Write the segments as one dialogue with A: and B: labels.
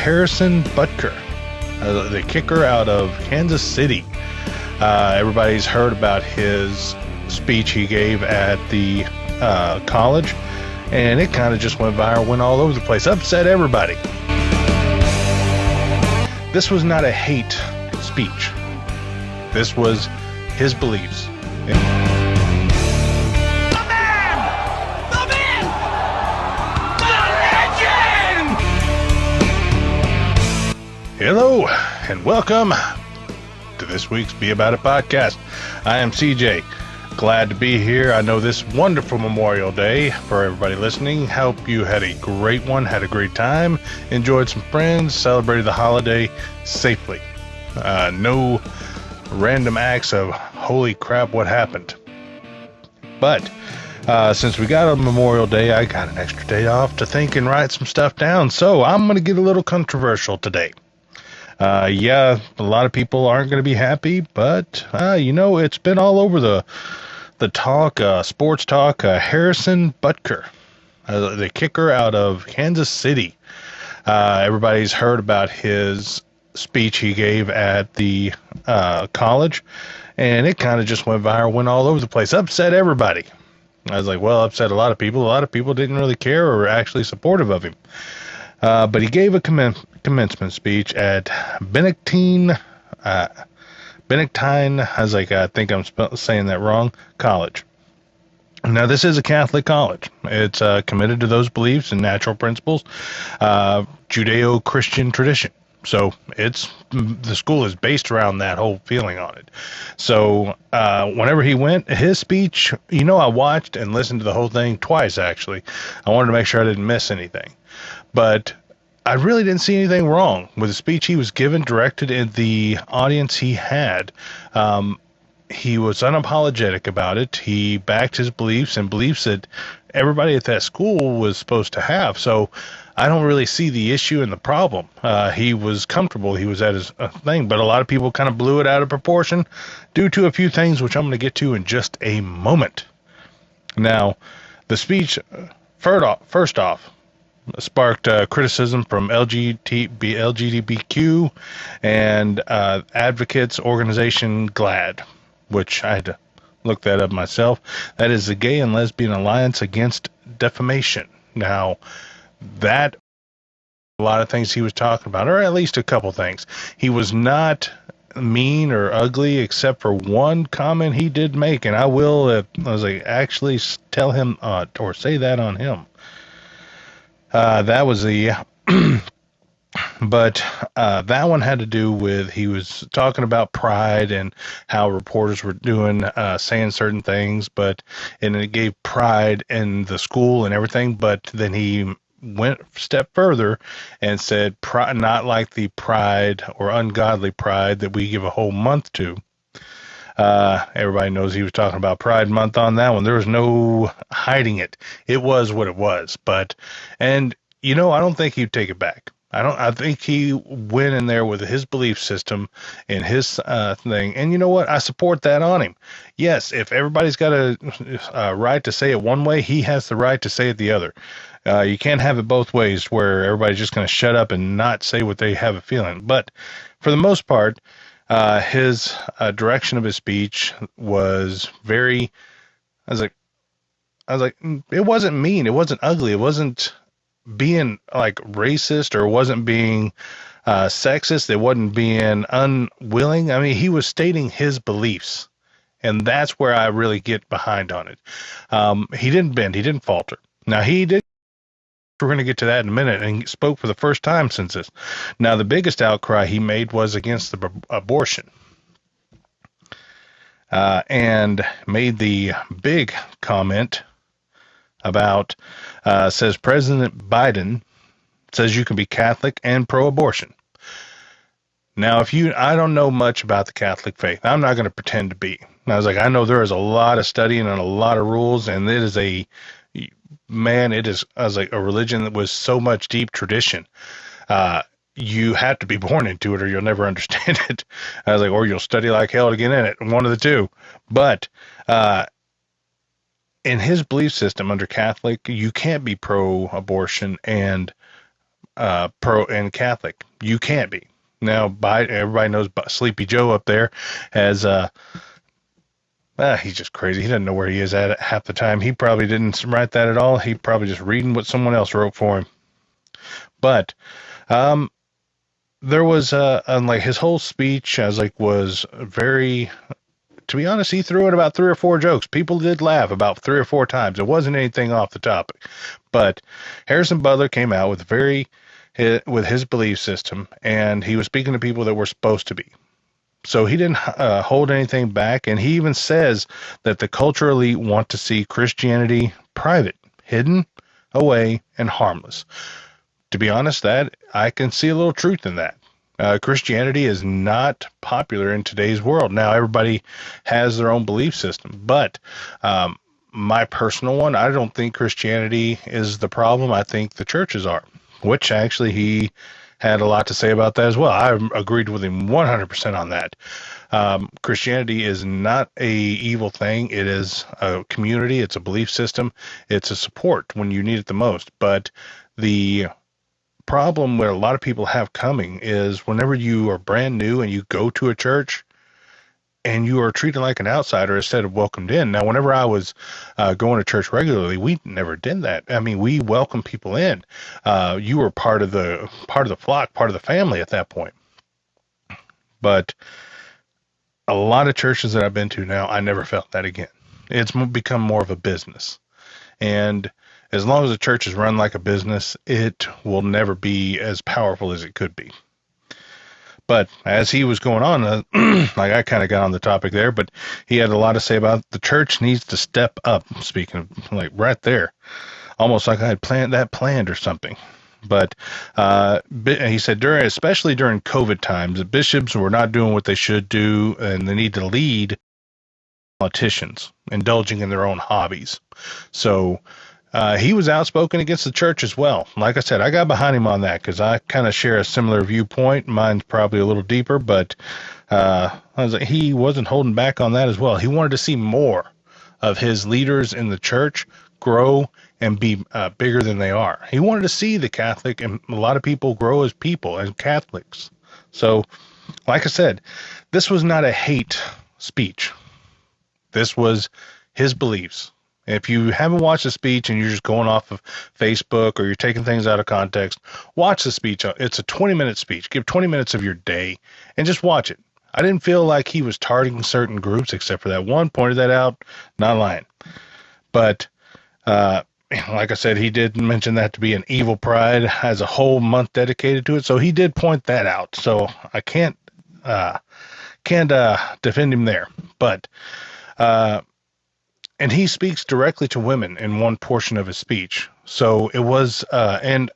A: Butker, the kicker out of Kansas City. Everybody's heard about his speech he gave at the college, and it kind of just went viral, went all over the place, upset everybody. This was not a hate speech. This was his beliefs. Hello, and welcome to this week's Be About It podcast. I am CJ. Glad to be here. I know this wonderful Memorial Day for everybody listening. Hope you had a great one, had a great time, enjoyed some friends, celebrated the holiday safely. No random acts of holy crap, what happened? But since we got a Memorial Day, I got an extra day off to think and write some stuff down. So I'm going to get a little controversial today. A lot of people aren't going to be happy, but, it's been all over the talk, sports talk. Harrison Butker, the kicker out of Kansas City. Everybody's heard about his speech he gave at the college, and it kind of just went viral, went all over the place, upset everybody. I was like, well, upset a lot of people. A lot of people didn't really care or were actually supportive of him. But he gave a commencement speech at Benedictine, I think I'm saying that wrong, college. Now, this is a Catholic college. It's committed to those beliefs and natural principles, Judeo-Christian tradition. So the school is based around that whole feeling on it. So whenever he went, his speech, I watched and listened to the whole thing twice, actually. I wanted to make sure I didn't miss anything. But I really didn't see anything wrong with the speech he was given, directed at the audience he had. He was unapologetic about it. He backed his beliefs and beliefs that everybody at that school was supposed to have. So I don't really see the issue and the problem. He was comfortable. He was at his thing, but a lot of people kind of blew it out of proportion due to a few things, which I'm going to get to in just a moment. Now, the speech, first off, sparked criticism from LGBTQ and advocates organization GLAAD, which I had to look that up myself. That is the Gay and Lesbian Alliance Against Defamation. Now, that a lot of things he was talking about, or at least a couple things. He was not mean or ugly, except for one comment he did make, and I will, actually tell him or say that on him. That was but that one had to do with, he was talking about pride and how reporters were saying certain things, and it gave pride in the school and everything, but then he went a step further and said, not like the pride or ungodly pride that we give a whole month to. Everybody knows he was talking about Pride Month on that one. There was no hiding it. It was what it was. I don't think he'd take it back. I think he went in there with his belief system and his thing. And you know what? I support that on him. Yes, if everybody's got a right to say it one way, he has the right to say it the other. You can't have it both ways where everybody's just going to shut up and not say what they have a feeling. But for the most part, his direction of his speech was very, I was like, it wasn't mean. It wasn't ugly. It wasn't being like racist, or it wasn't being sexist. It wasn't being unwilling. I mean, he was stating his beliefs, and that's where I really get behind on it. He didn't bend. He didn't falter. Now, he did. We're going to get to that in a minute, and he spoke for the first time since this. Now, the biggest outcry he made was against the abortion, and made the big comment about, says President Biden says you can be Catholic and pro-abortion. Now, I don't know much about the Catholic faith. I'm not going to pretend to be. And I was like, I know there is a lot of studying and a lot of rules, and it is a religion that was so much deep tradition. You have to be born into it or you'll never understand it. I was like, or you'll study like hell to get in it. One of the two. But in his belief system under Catholic, you can't be pro-abortion and pro and Catholic. You can't be. Now, everybody knows Sleepy Joe up there has he's just crazy. He doesn't know where he is at half the time. He probably didn't write that at all. He probably just reading what someone else wrote for him. But there was like his whole speech, was very. To be honest, he threw in about 3 or 4 jokes. People did laugh about 3 or 4 times. It wasn't anything off the topic, but Harrison Butler came out with with his belief system, and he was speaking to people that were supposed to be. So he didn't hold anything back, and he even says that the culture elite want to see Christianity private, hidden away, and harmless. To be honest, that I can see a little truth in that. Christianity is not popular in today's world. Now, everybody has their own belief system, but my personal one, I don't think Christianity is the problem. I think the churches are, which actually he had a lot to say about that as well. I agreed with him 100% on that. Christianity is not a evil thing. It is a community. It's a belief system. It's a support when you need it the most. But the problem where a lot of people have coming is whenever you are brand new and you go to a church and you are treated like an outsider instead of welcomed in. Now, whenever I was going to church regularly, we never did that. I mean, we welcomed people in. You were part of the flock, part of the family at that point. But a lot of churches that I've been to now, I never felt that again. It's become more of a business. And as long as the church is run like a business, it will never be as powerful as it could be. But as he was going on, like I kind of got on the topic there, but he had a lot to say about the church needs to step up. Speaking of, like, right there, almost like I had planned or something. But he said especially during COVID times, the bishops were not doing what they should do, and they need to lead politicians indulging in their own hobbies. So he was outspoken against the church as well. Like I said, I got behind him on that because I kind of share a similar viewpoint. Mine's probably a little deeper, but he wasn't holding back on that as well. He wanted to see more of his leaders in the church grow and be bigger than they are. He wanted to see the Catholic and a lot of people grow as people, as Catholics. So, like I said, this was not a hate speech. This was his beliefs. If you haven't watched the speech and you're just going off of Facebook or you're taking things out of context, watch the speech. It's a 20-minute speech. Give 20 minutes of your day and just watch it. I didn't feel like he was targeting certain groups except for that one. Pointed that out. Not lying. But like I said, he did mention that to be an evil pride, has a whole month dedicated to it. So he did point that out. So I can't defend him there. But and he speaks directly to women in one portion of his speech. So it was, and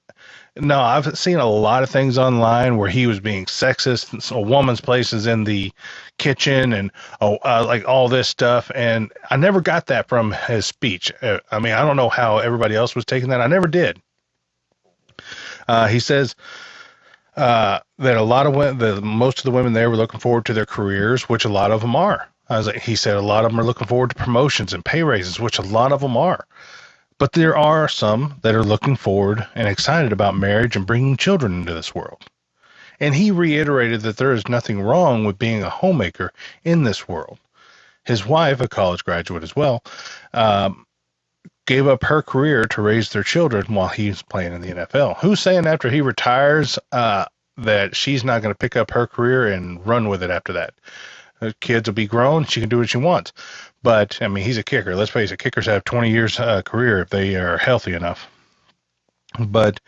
A: no, I've seen a lot of things online where he was being sexist. So a woman's place is in the kitchen and like all this stuff. And I never got that from his speech. I mean, I don't know how everybody else was taking that. I never did. He says that a lot of women, most of the women there were looking forward to their careers, which a lot of them are. He said a lot of them are looking forward to promotions and pay raises, which a lot of them are. But there are some that are looking forward and excited about marriage and bringing children into this world. And he reiterated that there is nothing wrong with being a homemaker in this world. His wife, a college graduate as well, gave up her career to raise their children while he's playing in the NFL. Who's saying after he retires that she's not going to pick up her career and run with it after that? Her kids will be grown. She can do what she wants. But, I mean, he's a kicker. Let's face it, kickers have 20 years career if they are healthy enough. But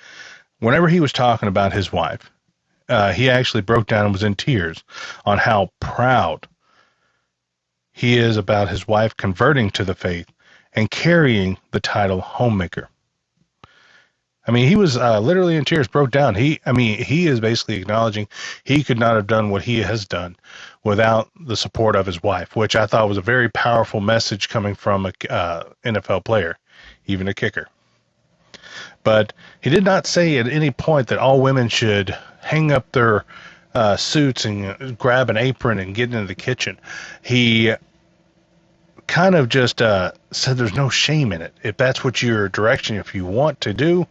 A: whenever he was talking about his wife, he actually broke down and was in tears on how proud he is about his wife converting to the faith and carrying the title homemaker. I mean, he was literally in tears, broke down. He is basically acknowledging he could not have done what he has done without the support of his wife, which I thought was a very powerful message coming from a NFL player, even a kicker. But he did not say at any point that all women should hang up their suits and grab an apron and get into the kitchen. He kind of just said there's no shame in it. If that's what your direction, if you want to do,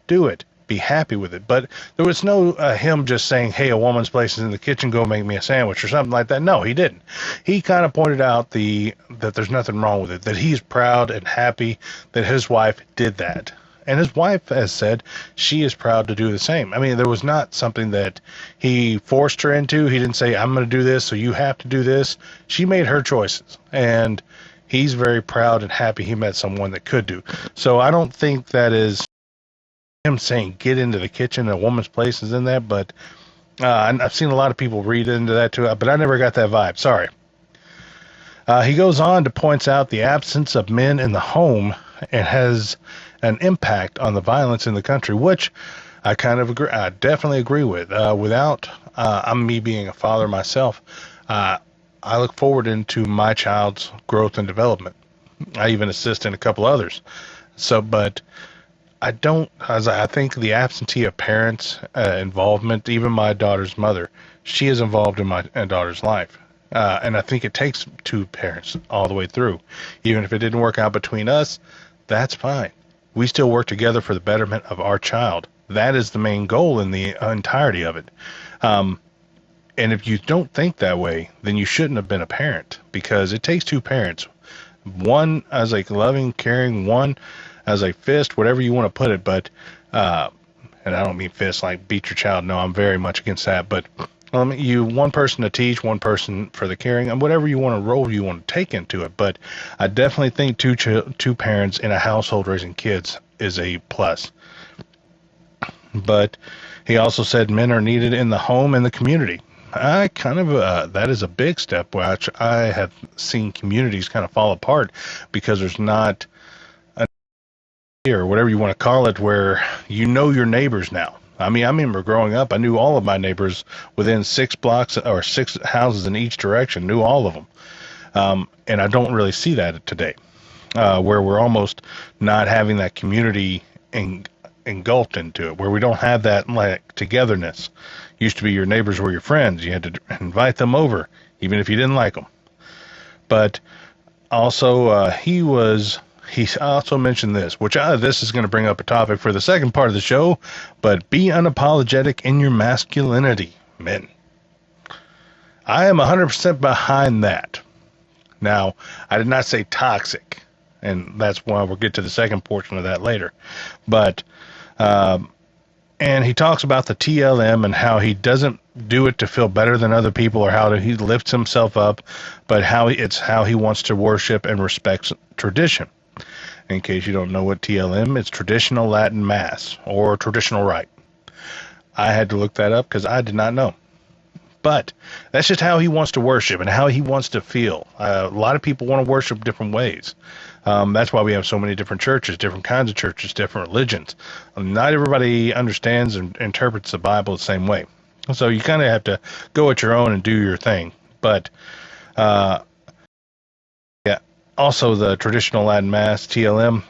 A: do it. be happy with it. But there was no him just saying, hey, a woman's place is in the kitchen, go make me a sandwich or something like that. No, he didn't. He kind of pointed out that there's nothing wrong with it, that he's proud and happy that his wife did that. And his wife has said she is proud to do the same. I mean, there was not something that he forced her into. He didn't say, I'm going to do this, so you have to do this. She made her choices. And he's very proud and happy he met someone that could do. So I don't think that is him saying, get into the kitchen, a woman's place is in that. But I've seen a lot of people read into that too, but I never got that vibe. Sorry. He goes on to point out the absence of men in the home and has an impact on the violence in the country, which I kind of agree. I definitely agree with. Without I'm me being a father myself, I look forward into my child's growth and development. I even assist in a couple others. So, but I don't. As I think the absentee of parents' involvement, even my daughter's mother, she is involved in my daughter's life. And I think it takes two parents all the way through. Even if it didn't work out between us, that's fine. We still work together for the betterment of our child. That is the main goal in the entirety of it. And if you don't think that way, then you shouldn't have been a parent, because it takes two parents. One as a loving, caring, one as a fist, whatever you want to put it. But, and I don't mean fist like beat your child. No, I'm very much against that. But you one person to teach, one person for the caring, and whatever you want to role you want to take into it. But I definitely think two parents in a household raising kids is a plus. But he also said men are needed in the home and the community. I kind of that is a big step, which I have seen communities kind of fall apart because there's not a, or whatever you want to call it, where you know your neighbors now. I mean, I remember growing up, I knew all of my neighbors within 6 blocks or 6 houses in each direction, knew all of them. And I don't really see that today, where we're almost not having that community engulfed into it, where we don't have that like togetherness. Used to be your neighbors were your friends. You had to invite them over, even if you didn't like them. But also, he also mentioned this, which this is going to bring up a topic for the second part of the show, but be unapologetic in your masculinity, men. I am 100% behind that. Now, I did not say toxic, and that's why we'll get to the second portion of that later. But, and he talks about the TLM and how he doesn't do it to feel better than other people or how he lifts himself up, but it's how he wants to worship and respects tradition. In case you don't know what TLM, it's traditional Latin Mass or traditional rite. I had to look that up because I did not know. But that's just how he wants to worship and how he wants to feel. A lot of people want to worship different ways. That's why we have so many different churches, different kinds of churches, different religions. Not everybody understands and interprets the Bible the same way. So you kind of have to go at your own and do your thing. But also the traditional Latin Mass, TLM,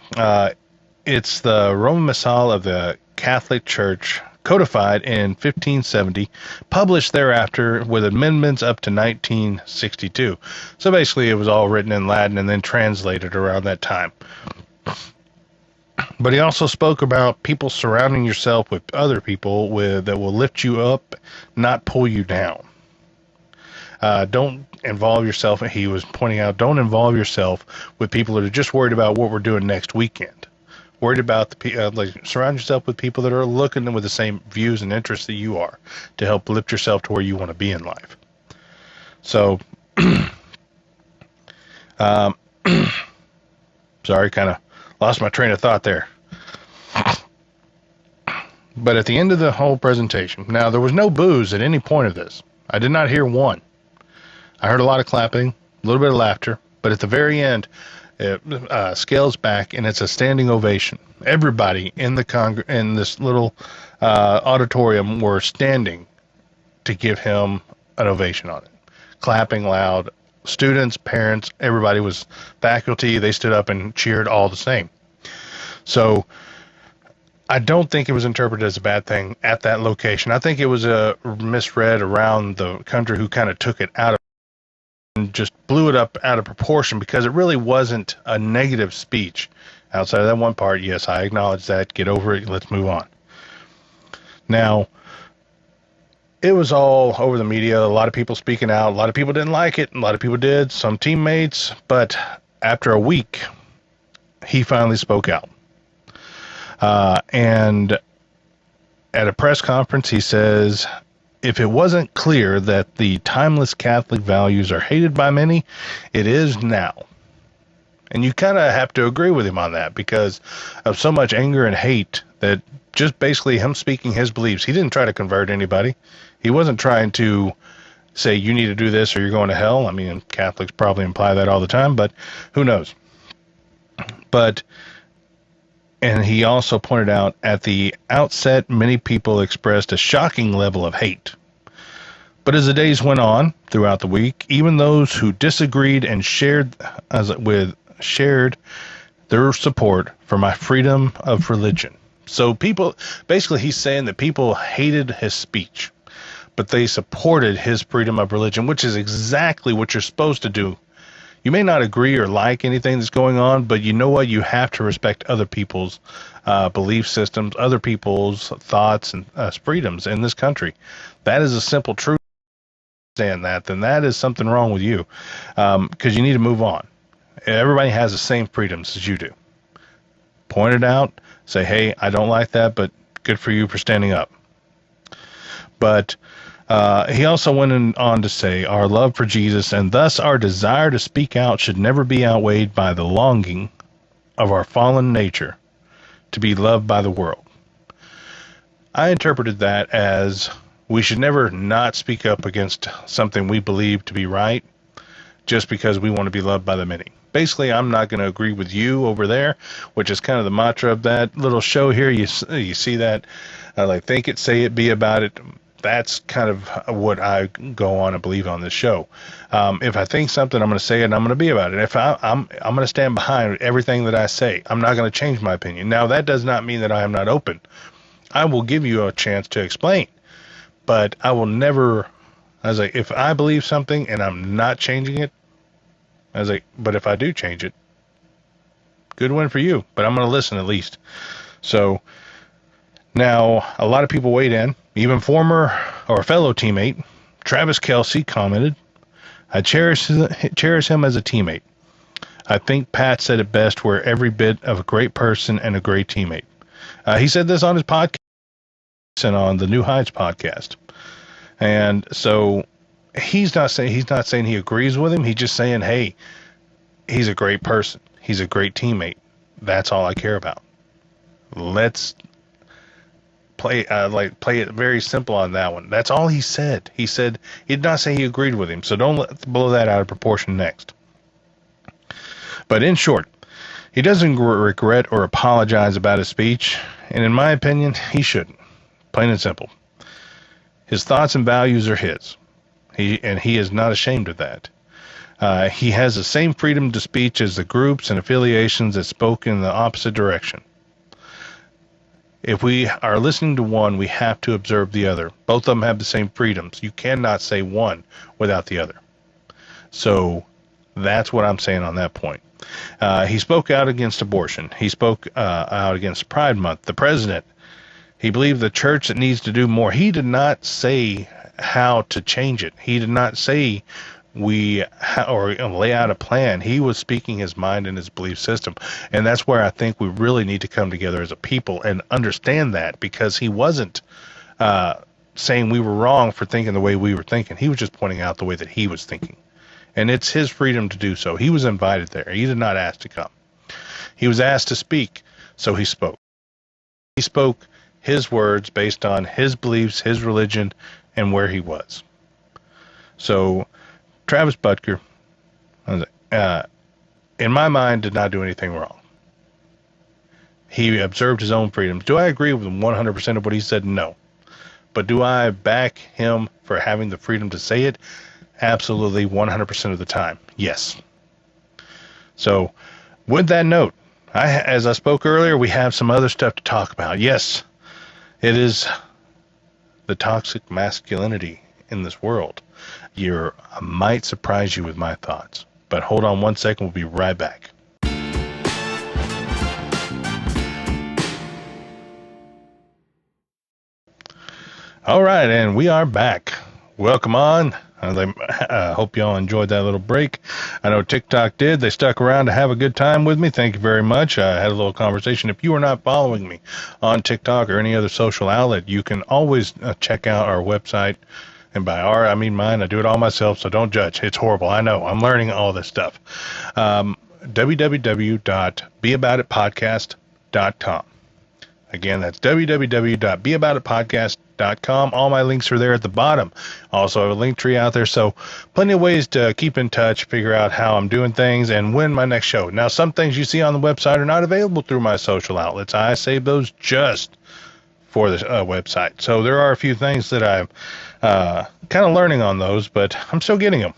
A: it's the Roman Missal of the Catholic Church, codified in 1570, published thereafter with amendments up to 1962. So basically it was all written in Latin and then translated around that time. But he also spoke about people surrounding yourself with other people that will lift you up, not pull you down. Don't involve yourself, he was pointing out, don't involve yourself with people that are just worried about what we're doing next weekend. Worried about surround yourself with people that are looking with the same views and interests that you are to help lift yourself to where you want to be in life. So, sorry, kind of lost my train of thought there. But at the end of the whole presentation, now there was no boos at any point of this. I did not hear one. I heard a lot of clapping, a little bit of laughter, but at the very end, it scales back and it's a standing ovation. Everybody in in this little auditorium were standing to give him an ovation on it, clapping loud. Students, parents, everybody was faculty. They stood up and cheered all the same. So I don't think it was interpreted as a bad thing at that location. I think it was misread around the country who kind of took it out of and just blew it up out of proportion, because it really wasn't a negative speech. Outside of that one part, yes, I acknowledge that. Get over it. Let's move on. Now, it was all over the media. A lot of people speaking out. A lot of people didn't like it. A lot of people did. Some teammates. But after a week, he finally spoke out. And at a press conference, he says, if it wasn't clear that the timeless Catholic values are hated by many, it is now. And you kind of have to agree with him on that because of so much anger and hate that just basically him speaking his beliefs. He didn't try to convert anybody. He wasn't trying to say you need to do this or you're going to hell. I mean, Catholics probably imply that all the time, but who knows? And he also pointed out at the outset, many people expressed a shocking level of hate. But as the days went on throughout the week, even those who disagreed and shared their support for my freedom of religion. So people, basically he's saying that people hated his speech, but they supported his freedom of religion, which is exactly what you're supposed to do. You may not agree or like anything that's going on, but you know what? You have to respect other people's belief systems, other people's thoughts and freedoms in this country. That is a simple truth. Understand that, then that is something wrong with you, because you need to move on. Everybody has the same freedoms as you do. Point it out. Say, hey, I don't like that, but good for you for standing up. But he also went on to say, our love for Jesus and thus our desire to speak out should never be outweighed by the longing of our fallen nature to be loved by the world. I interpreted that as we should never not speak up against something we believe to be right just because we want to be loved by the many. Basically, I'm not going to agree with you over there, which is kind of the mantra of that little show here. You see that, like think it, say it, be about it. That's kind of what I go on and believe on this show. If I think something, I'm going to say it and I'm going to be about it. If I'm going to stand behind everything that I say. I'm not going to change my opinion. Now, that does not mean that I am not open. I will give you a chance to explain, but I will never, if I believe something and I'm not changing it, but if I do change it, good win for you, but I'm going to listen at least. So now a lot of people weighed in. Even former or fellow teammate Travis Kelce commented, I cherish him as a teammate. I think Pat said it best, we're every bit of a great person and a great teammate. He said this on his podcast and on the New Heights podcast. And so he's not saying he agrees with him. He's just saying, hey, he's a great person. He's a great teammate. That's all I care about. Let's play it very simple on that one. That's all he said. He said he did not say he agreed with him. So don't blow that out of proportion next. But in short, he doesn't regret or apologize about his speech, and in my opinion, he shouldn't. Plain and simple. His thoughts and values are his. He is not ashamed of that. He has the same freedom to speech as the groups and affiliations that spoke in the opposite direction. If we are listening to one, we have to observe the other. Both of them have the same freedoms. You cannot say one without the other. So that's what I'm saying on that point. He spoke out against abortion. He spoke out against Pride Month. The president, he believed the church that needs to do more. He did not say how to change it. He did not say or lay out a plan. He was speaking his mind and his belief system. And that's where I think we really need to come together as a people and understand that, because he wasn't saying we were wrong for thinking the way we were thinking. He was just pointing out the way that he was thinking. And it's his freedom to do so. He was invited there. He did not ask to come. He was asked to speak, so he spoke. He spoke his words based on his beliefs, his religion, and where he was. So Travis Butker, in my mind, did not do anything wrong. He observed his own freedoms. Do I agree with him 100% of what he said? No. But do I back him for having the freedom to say it? Absolutely, 100% of the time. Yes. So with that note, as I spoke earlier, we have some other stuff to talk about. Yes, it is the toxic masculinity in this world. I might surprise you with my thoughts, but hold on one second. We'll be right back. All right, and we are back. Welcome on. I hope y'all enjoyed that little break. I know TikTok did. They stuck around to have a good time with me. Thank you very much. I had a little conversation. If you are not following me on TikTok or any other social outlet, you can always check out our website. And by our, I mean mine. I do it all myself, so don't judge. It's horrible. I know. I'm learning all this stuff. www.beaboutitpodcast.com. Again, that's www.beaboutitpodcast.com. All my links are there at the bottom. Also, I have a link tree out there, so plenty of ways to keep in touch, figure out how I'm doing things, and when my next show. Now, some things you see on the website are not available through my social outlets. I save those just for the website. So there are a few things that I'm kind of learning on those, but I'm still getting them.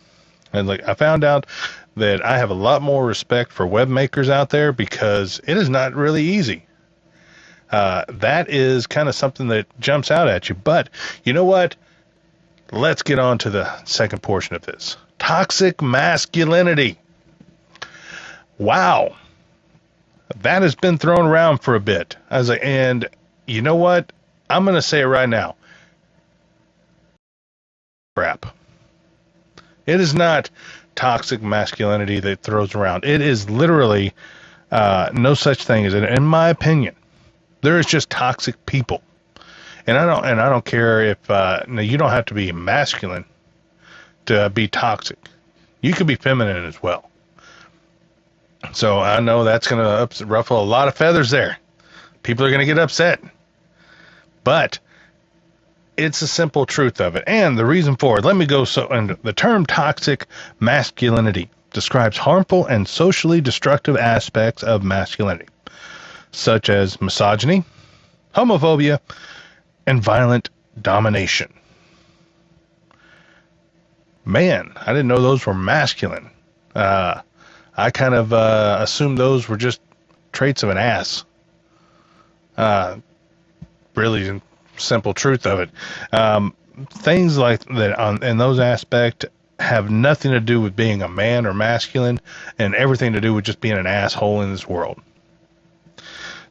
A: And I found out that I have a lot more respect for web makers out there because it is not really easy. That is kind of something that jumps out at you. But you know what? Let's get on to the second portion of this. Toxic masculinity. Wow. That has been thrown around for a bit. And you know what? I'm going to say it right now. Crap. It is not toxic masculinity that throws around. It is literally no such thing as it, in my opinion. There is just toxic people, and I don't care if no, you don't have to be masculine to be toxic. You could be feminine as well. So I know that's going to ruffle a lot of feathers there. People are going to get upset, but it's a simple truth of it, and the reason for it. Let me go. And the term toxic masculinity describes harmful and socially destructive aspects of masculinity, such as misogyny, homophobia, and violent domination. Man, I didn't know those were masculine. I kind of assumed those were just traits of an ass. Really simple truth of it. Things like that in those aspects have nothing to do with being a man or masculine, and everything to do with just being an asshole in this world.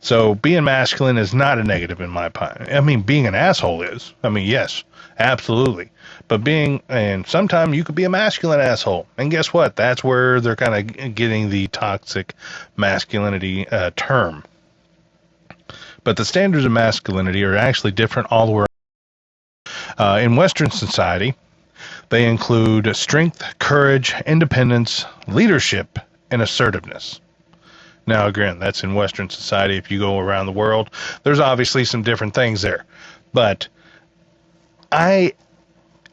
A: So being masculine is not a negative in my opinion. I mean, being an asshole is. I mean, yes, absolutely. But and sometimes you could be a masculine asshole. And guess what? That's where they're kind of getting the toxic masculinity term. But the standards of masculinity are actually different all the way around. In Western society, they include strength, courage, independence, leadership, and assertiveness. Now, again, that's in Western society. If you go around the world, there's obviously some different things there. But I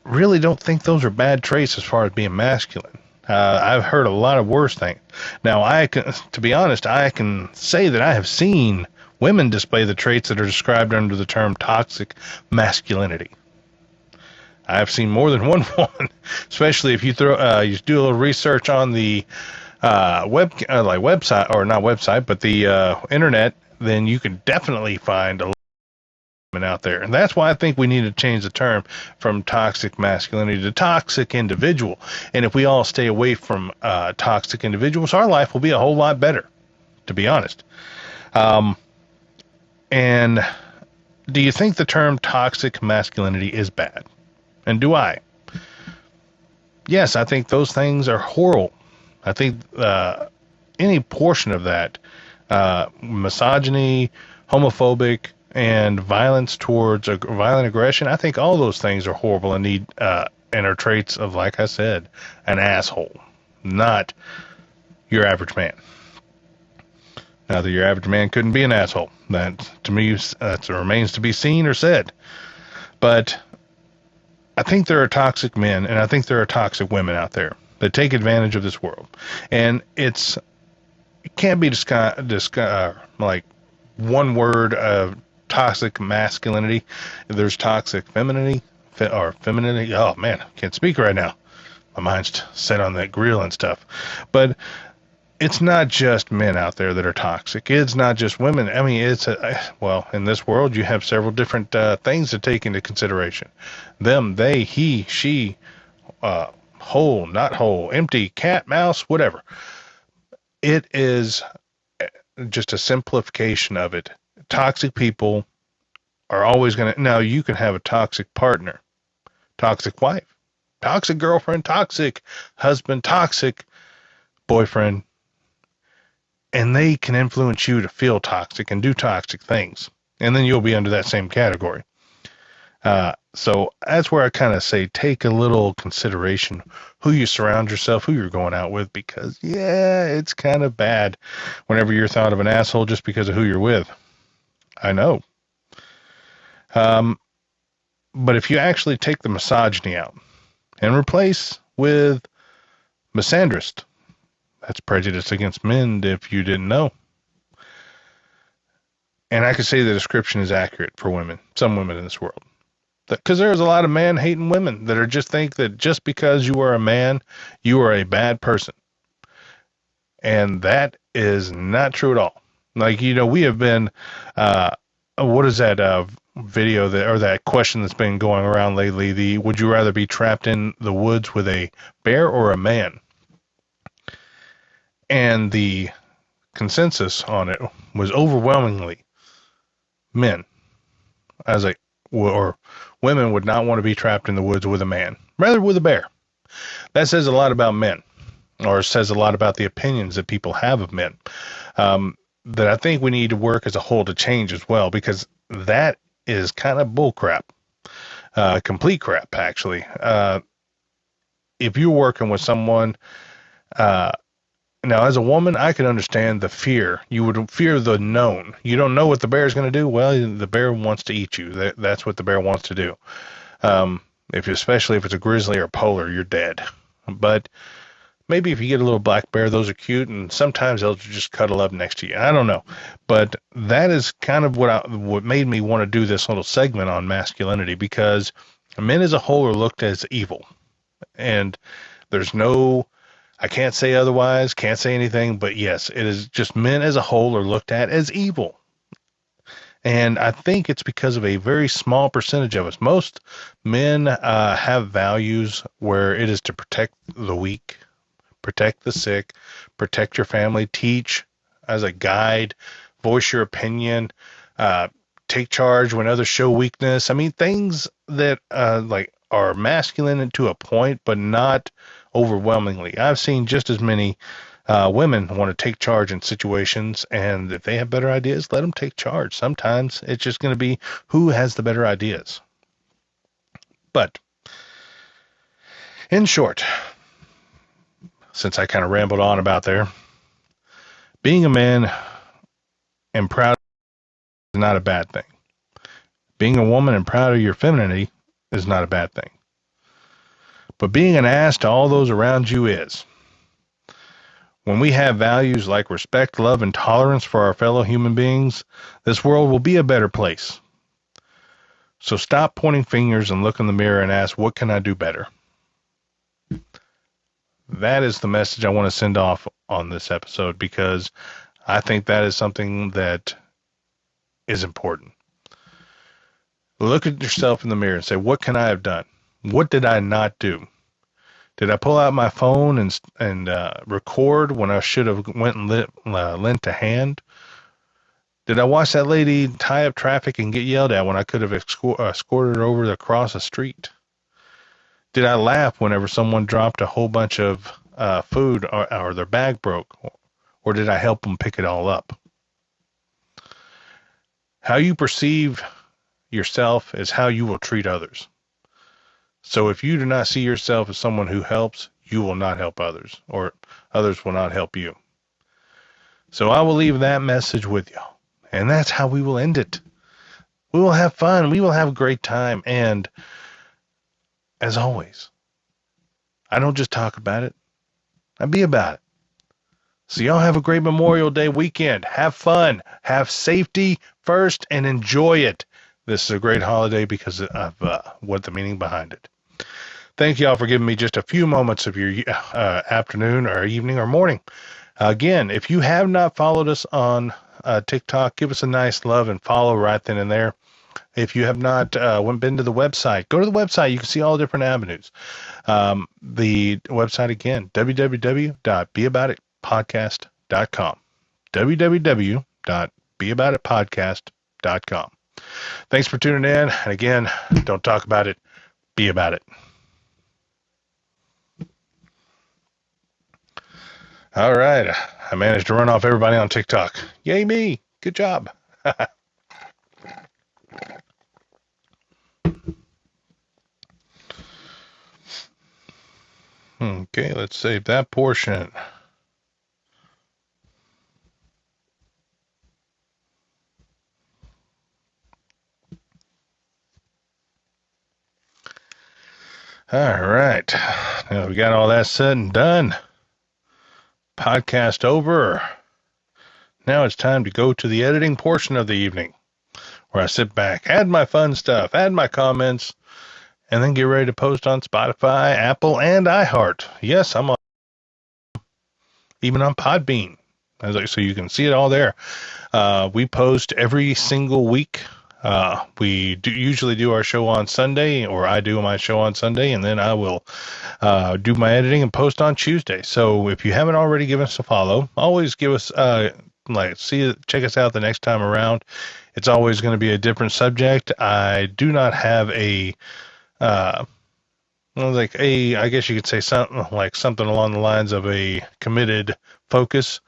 A: really don't think those are bad traits as far as being masculine. I've heard a lot of worse things. Now, to be honest, I can say that I have seen women display the traits that are described under the term toxic masculinity. I've seen more than one, especially if you do a little research on the website, or not website, but the internet, then you can definitely find a lot of women out there. And that's why I think we need to change the term from toxic masculinity to toxic individual. And if we all stay away from toxic individuals, our life will be a whole lot better, to be honest. And do you think the term toxic masculinity is bad? And do I? Yes, I think those things are horrible. I think any portion of that, misogyny, homophobic, and violence towards violent aggression, I think all those things are horrible and need and are traits of, like I said, an asshole, not your average man. Now that your average man couldn't be an asshole. That, to me, that remains to be seen or said. But I think there are toxic men, and I think there are toxic women out there that take advantage of this world. And it can't be like one word of toxic masculinity. There's toxic femininity, or femininity. Oh, man, I can't speak right now. My mind's set on that grill and stuff. But it's not just men out there that are toxic. It's not just women. I mean, in this world, you have several different things to take into consideration. Them, they, he, she, whole, not whole, empty, cat, mouse, whatever. It is just a simplification of it. Toxic people are always going to, now you can have a toxic partner, toxic wife, toxic girlfriend, toxic husband, toxic boyfriend, and they can influence you to feel toxic and do toxic things. And then you'll be under that same category. So that's where I kind of say take a little consideration who you surround yourself, who you're going out with, because yeah, it's kind of bad whenever you're thought of an asshole just because of who you're with. I know. But if you actually take the misogyny out and replace with misandrist, that's prejudice against men if you didn't know. And I could say the description is accurate for women, some women in this world. Because there's a lot of man-hating women that are just think that just because you are a man, you are a bad person. And that is not true at all. Like, we have been, what is that video that, or that question that's been going around lately? Would you rather be trapped in the woods with a bear or a man? And the consensus on it was overwhelmingly men. I was like, or women would not want to be trapped in the woods with a man, rather with a bear. That says a lot about men, or says a lot about the opinions that people have of men, that I think we need to work as a whole to change as well, because that is kind of bull crap, complete crap, actually. If you're working with someone, now as a woman, I can understand the fear. You would fear the known. You don't know what the bear is going to do. Well, the bear wants to eat you. That's what the bear wants to do. Especially if it's a grizzly or polar, you're dead. But maybe if you get a little black bear, those are cute, and sometimes they'll just cuddle up next to you. I don't know. But that is kind of what made me want to do this little segment on masculinity, because men as a whole are looked as evil. And there's no, I can't say otherwise, can't say anything, but yes, it is just men as a whole are looked at as evil. And I think it's because of a very small percentage of us. Most men have values where it is to protect the weak, protect the sick, protect your family, teach as a guide, voice your opinion, take charge when others show weakness. I mean, things that are masculine to a point, but not overwhelmingly. I've seen just as many women want to take charge in situations, and if they have better ideas, let them take charge. Sometimes it's just going to be who has the better ideas. But in short, since I kind of rambled on about there, being a man and proud is not a bad thing. Being a woman and proud of your femininity is not a bad thing. But being an ass to all those around you is. When we have values like respect, love, and tolerance for our fellow human beings, this world will be a better place. So stop pointing fingers and look in the mirror and ask, what can I do better? That is the message I want to send off on this episode, because I think that is something that is important. Look at yourself in the mirror and say, what can I have done? What did I not do? Did I pull out my phone and record when I should have went and lent a hand? Did I watch that lady tie up traffic and get yelled at when I could have escorted her over across the street? Did I laugh whenever someone dropped a whole bunch of food or their bag broke? Or did I help them pick it all up? How you perceive yourself is how you will treat others. So if you do not see yourself as someone who helps, you will not help others, or others will not help you. So I will leave that message with you, and that's how we will end it. We will have fun. We will have a great time. And as always, I don't just talk about it. I be about it. So y'all have a great Memorial Day weekend. Have fun. Have safety first and enjoy it. This is a great holiday because of what the meaning behind it. Thank y'all for giving me just a few moments of your afternoon or evening or morning. Again, if you have not followed us on TikTok, give us a nice love and follow right then and there. If you have not been to the website, go to the website. You can see all different avenues. The website again, www.beaboutitpodcast.com. www.beaboutitpodcast.com. Thanks for tuning in. And again, don't talk about it, be about it. All right. I managed to run off everybody on TikTok. Yay me. Good job. Okay, let's save that portion. All right. Now we got all that said and done. Podcast over. Now it's time to go to the editing portion of the evening, where I sit back, add my fun stuff, add my comments, and then get ready to post on Spotify, Apple, and iHeart. Yes, I'm on, even on Podbean. So you can see it all there. We post every single week. We usually do our show on Sunday, or I do my show on Sunday, and then I will do my editing and post on Tuesday. So if you haven't already given us a follow, always give us check us out the next time around. It's always going to be a different subject. I do not have I guess you could say something along the lines of a committed focus.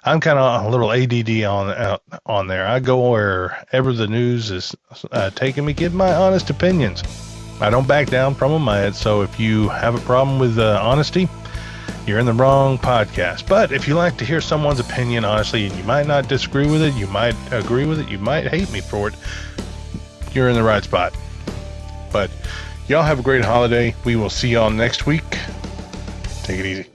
A: I'm kind of a little ADD on there. I go wherever the news is taking me, give my honest opinions. I don't back down from them. So if you have a problem with honesty, you're in the wrong podcast. But if you like to hear someone's opinion honestly, and you might not disagree with it, you might agree with it, you might hate me for it, you're in the right spot. But y'all have a great holiday. We will see y'all next week. Take it easy.